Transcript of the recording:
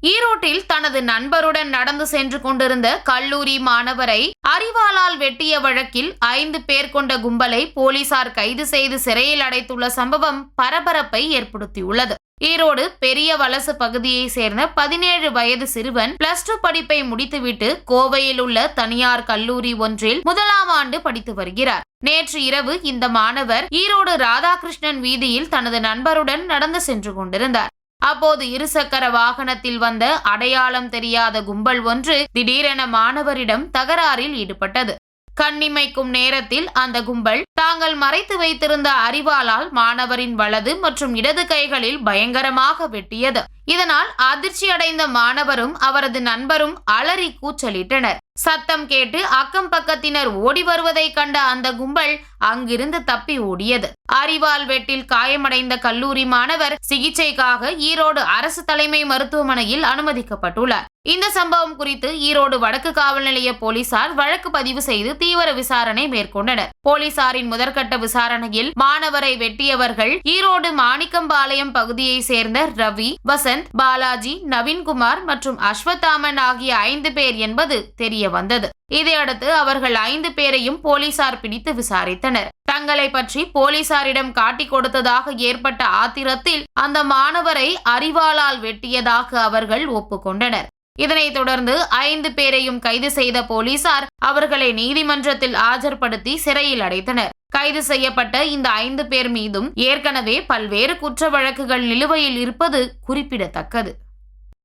ஈரோட்டில் தனது நண்பருடன் நடந்து சென்று கொண்டிருந்த கல்லூரி மாணவரை அரிவாளால் வெட்டிய வழக்கில் 5 பேர் கொண்ட கும்பலை போலீசார் கைது செய்து சிறையில் அடைத்துள்ள சம்பவம் பரபரப்பை ஏற்படுத்தியுள்ளது. ஈரோடு பெரிய வலசு பகுதியை சேர்ந்த 17 வயது சிறுவன் +2 படிப்பை முடித்துவிட்டு கோவையில் உள்ள தனியார் கல்லூரி ஒன்றில் 1ஆம் ஆண்டு படித்து வருகிறார். நேற்று இரவு இந்த மாணவர் ஈரோடு ராதாகிருஷ்ணன் வீதியில் தனது நண்பருடன் நடந்து சென்று கொண்டிருந்தார். அப்போது இருசக்கர வாகனத்தில் வந்த அடையாளம் தெரியாத கும்பல் ஒன்று திடீரென மாணவரிடம் தகராறில் ஈடுபட்டது. கண்ணிமைக்கும் நேரத்தில் அந்த கும்பல் தாங்கள் மறைத்து வைத்திருந்த அரிவாளால் மாணவரின் வலது மற்றும் இடது கைகளில் பயங்கரமாக வெட்டியது. இதனால் அதிர்ச்சி அடைந்த மாணவரும் அவரது நண்பரும் அலறி கூச்சலிட்டனர். சத்தம் கேட்டு அக்கம் பக்கத்தினர் ஓடி வருவதை கண்ட அந்த கும்பல் அங்கிருந்து தப்பி ஓடியது. அரிவாள் வெட்டில் காயமடைந்த கல்லூரி மாணவர் சிகிச்சைக்காக ஈரோடு அரசு தலைமை மருத்துவமனையில் அனுமதிக்கப்பட்டுள்ளார். இந்த சம்பவம் குறித்து ஈரோடு வடக்கு காவல் நிலைய போலீசார் வழக்கு பதிவு செய்து தீவிர விசாரணை மேற்கொண்டனர். போலீசாரின் முதற்கட்ட விசாரணையில் மாணவரை வெட்டியவர்கள் ஈரோடு மாணிக்கம்பாளையம் பகுதியை சேர்ந்த ரவி, வசந்த், பாலாஜி, நவீன்குமார் மற்றும் அஸ்வத்தாமன் ஆகிய 5 பேர் என்பது தெரிய வந்தது. இதையடுத்து அவர்கள் 5 பேரையும் போலீசார் பிடித்து விசாரித்தனர். தங்களை பற்றி போலீசாரிடம் காட்டிக் கொடுத்ததாக ஏற்பட்ட ஆத்திரத்தில் அந்த மாணவரை அரிவாளால் வெட்டியதாக அவர்கள் ஒப்புக்கொண்டனர். இதனைத் தொடர்ந்து 5 பேரையும் கைது செய்த போலீசார் அவர்களை நீதிமன்றத்தில் ஆஜர்படுத்தி சிறையில் அடைத்தனர். கைது செய்யப்பட்ட இந்த 5 பேர் மீதும் ஏற்கனவே பல்வேறு குற்ற வழக்குகள் நிலுவையில் இருப்பது குறிப்பிடத்தக்கது.